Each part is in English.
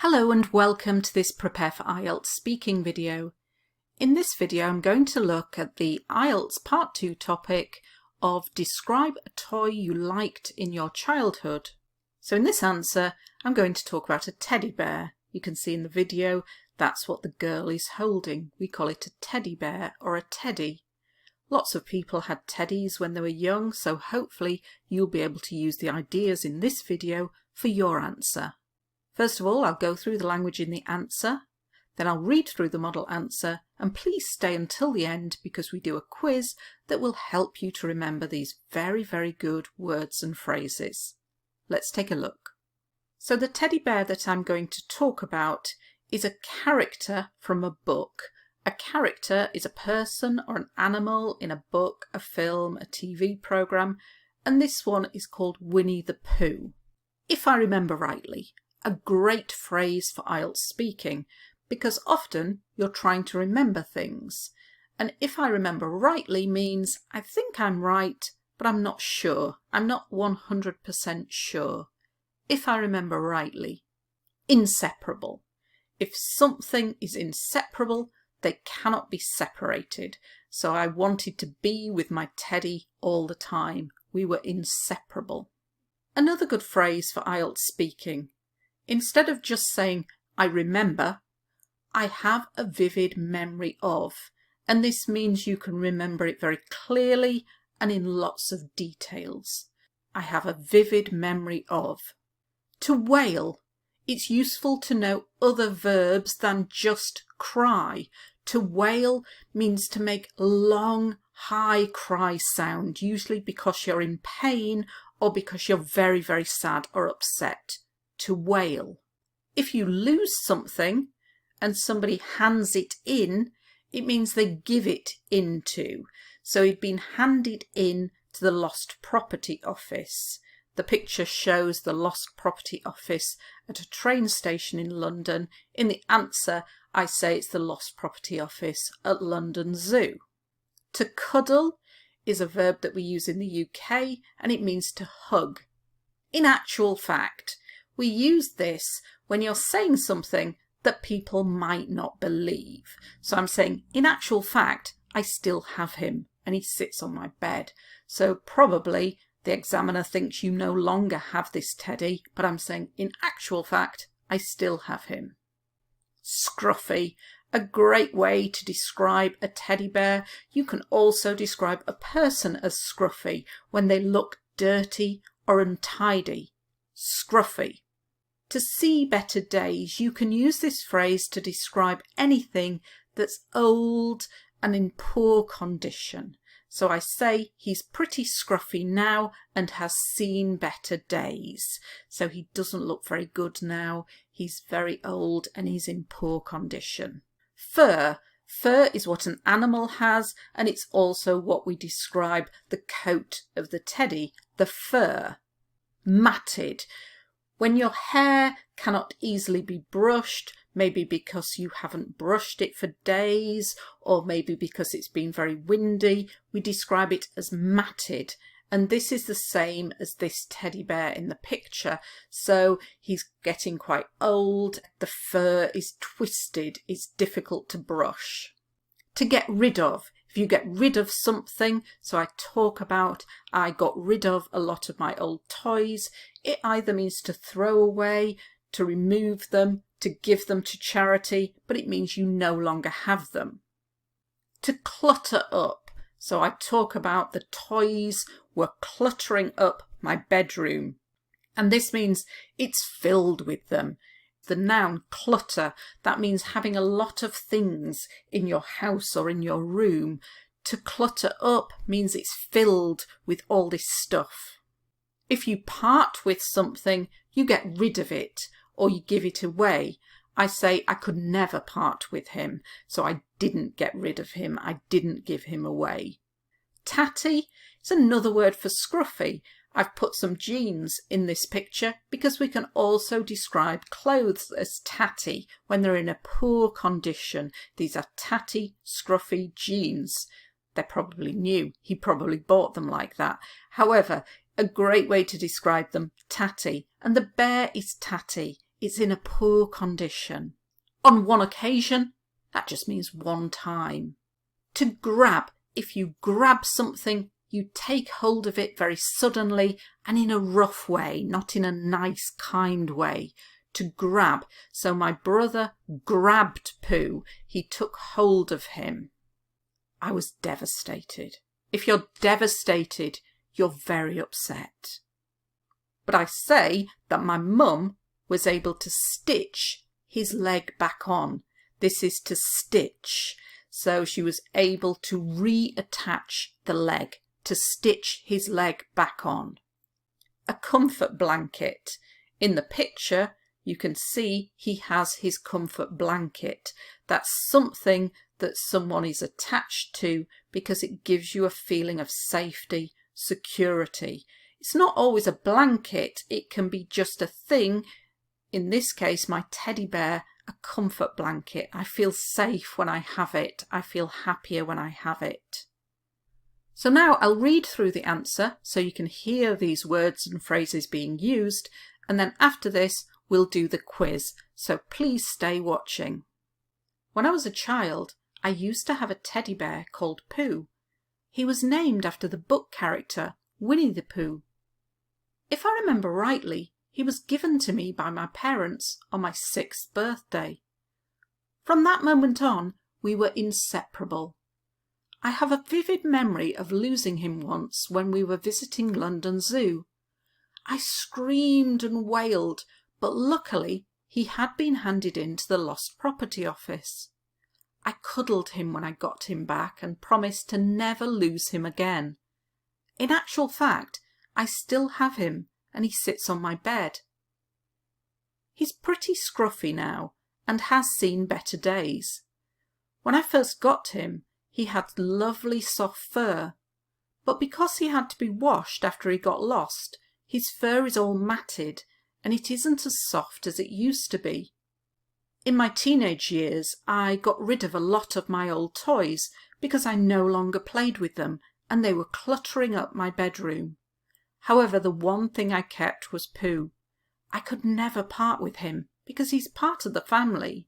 Hello and welcome to this Prepare for IELTS Speaking video. In this video I'm going to look at the IELTS Part 2 topic of describe a toy you liked in your childhood. So in this answer I'm going to talk about a teddy bear. You can see in the video that's what the girl is holding. We call it a teddy bear or a teddy. Lots of people had teddies when they were young, so hopefully you'll be able to use the ideas in this video for your answer. First of all, I'll go through the language in the answer, then I'll read through the model answer, and please stay until the end because we do a quiz that will help you to remember these very, very good words and phrases. Let's take a look. So the teddy bear that I'm going to talk about is a character from a book. A character is a person or an animal in a book, a film, a TV programme, and this one is called Winnie the Pooh. If I remember rightly, a great phrase for IELTS speaking because often you're trying to remember things, and if I remember rightly means I think I'm right but I'm not sure. I'm not 100% sure. If I remember rightly. Inseparable. If something is inseparable, they cannot be separated. So I wanted to be with my teddy all the time. We were inseparable. Another good phrase for IELTS speaking. Instead of just saying, I remember, I have a vivid memory of, and this means you can remember it very clearly and in lots of details. I have a vivid memory of. To wail, it's useful to know other verbs than just cry. To wail means to make a long, high cry sound, usually because you're in pain or because you're very, very sad or upset. To wail. If you lose something and somebody hands it in, it means they give it into. So it'd been handed in to the Lost Property Office. The picture shows the Lost Property Office at a train station in London. In the answer, I say it's the Lost Property Office at London Zoo. To cuddle is a verb that we use in the UK and it means to hug. In actual fact, we use this when you're saying something that people might not believe. So I'm saying, in actual fact, I still have him and he sits on my bed. So probably the examiner thinks you no longer have this teddy, but I'm saying, in actual fact, I still have him. Scruffy, a great way to describe a teddy bear. You can also describe a person as scruffy when they look dirty or untidy. Scruffy. To see better days, you can use this phrase to describe anything that's old and in poor condition. So I say he's pretty scruffy now and has seen better days. So he doesn't look very good now. He's very old and he's in poor condition. Fur. Fur is what an animal has, and it's also what we describe the coat of the teddy, the fur. Matted. When your hair cannot easily be brushed, maybe because you haven't brushed it for days, or maybe because it's been very windy, we describe it as matted. And this is the same as this teddy bear in the picture. So he's getting quite old, the fur is twisted, it's difficult to brush. To get rid of. If you get rid of something, so I talk about I got rid of a lot of my old toys, it either means to throw away, to remove them, to give them to charity, but it means you no longer have them. To clutter up. So I talk about the toys were cluttering up my bedroom. And this means it's filled with them. The noun clutter, that means having a lot of things in your house or in your room. To clutter up means it's filled with all this stuff. If you part with something, you get rid of it or you give it away. I say I could never part with him, so I didn't get rid of him. I didn't give him away. Tatty is another word for scruffy. I've put some jeans in this picture because we can also describe clothes as tatty when they're in a poor condition. These are tatty, scruffy jeans. They're probably new. He probably bought them like that. However, a great way to describe them, tatty. And the bear is tatty. it's in a poor condition. On one occasion, that just means one time. To grab, if you grab something, you take hold of it very suddenly and in a rough way, not in a nice, kind way. To grab. So my brother grabbed Pooh. He took hold of him. I was devastated. If you're devastated, you're very upset. But I say that my mum was able to stitch his leg back on. This is to stitch. So she was able to reattach the leg, to stitch his leg back on. A comfort blanket. In the picture, you can see he has his comfort blanket. That's something that someone is attached to because it gives you a feeling of safety, security. It's not always a blanket, it can be just a thing. In this case, my teddy bear, a comfort blanket. I feel safe when I have it. I feel happier when I have it. So now I'll read through the answer so you can hear these words and phrases being used, and then after this we'll do the quiz, so please stay watching. When I was a child, I used to have a teddy bear called Pooh. He was named after the book character Winnie the Pooh. If I remember rightly, he was given to me by my parents on my 6th birthday. From that moment on, we were inseparable. I have a vivid memory of losing him once when we were visiting London Zoo. I screamed and wailed, but luckily he had been handed in to the Lost Property Office. I cuddled him when I got him back and promised to never lose him again. In actual fact, I still have him and he sits on my bed. He's pretty scruffy now and has seen better days. When I first got him, he had lovely soft fur, but because he had to be washed after he got lost, his fur is all matted and it isn't as soft as it used to be. In my teenage years, I got rid of a lot of my old toys because I no longer played with them and they were cluttering up my bedroom. However, the one thing I kept was Pooh. I could never part with him because he's part of the family.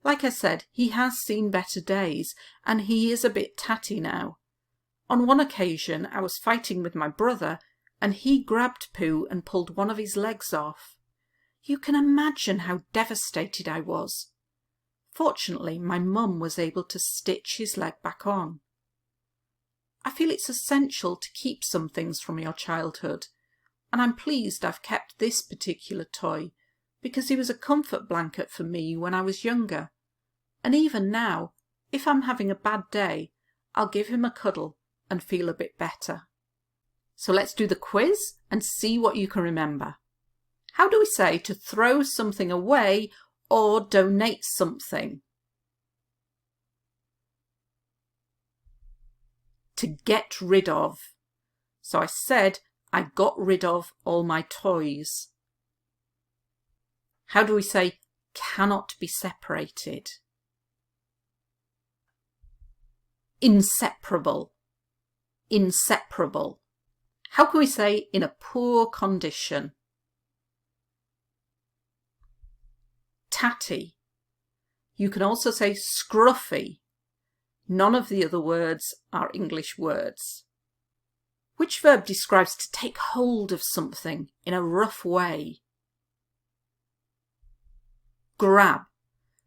Like I said, he has seen better days and he is a bit tatty now. On one occasion, I was fighting with my brother and he grabbed Pooh and pulled one of his legs off. You can imagine how devastated I was. Fortunately, my mum was able to stitch his leg back on. I feel it's essential to keep some things from your childhood, and I'm pleased I've kept this particular toy because he was a comfort blanket for me when I was younger. And even now, if I'm having a bad day, I'll give him a cuddle and feel a bit better. So let's do the quiz and see what you can remember. How do we say to throw something away or donate something? To get rid of. So I said I got rid of all my toys. How do we say cannot be separated? Inseparable. Inseparable. How can we say in a poor condition? Tatty. You can also say scruffy. None of the other words are English words. Which verb describes to take hold of something in a rough way? Grab.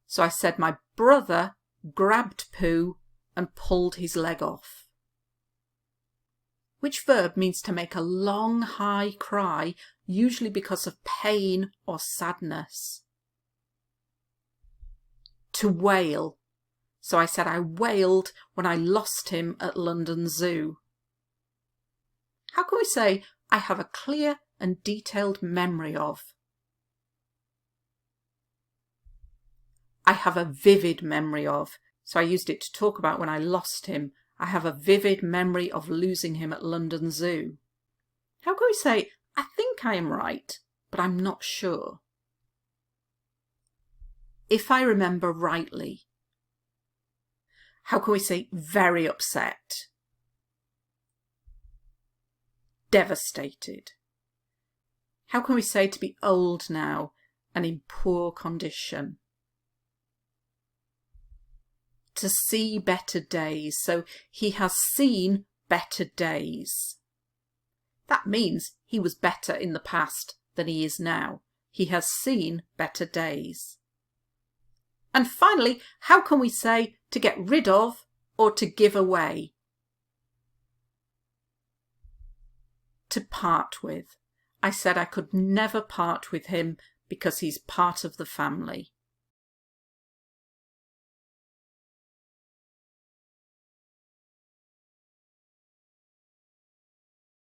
So I said my brother grabbed Pooh and pulled his leg off. Which verb means to make a long, high cry, usually because of pain or sadness? To wail. So I said I wailed when I lost him at London Zoo. How can we say I have a clear and detailed memory of? I have a vivid memory of. So I used it to talk about when I lost him. I have a vivid memory of losing him at London Zoo. How can we say I think I am right, but I'm not sure? If I remember rightly. How can we say very upset? Devastated. How can we say to be old now? and in poor condition. To see better days. So he has seen better days. That means he was better in the past than he is now. He has seen better days. And finally, how can we say to get rid of or to give away? To part with. I said I could never part with him because he's part of the family.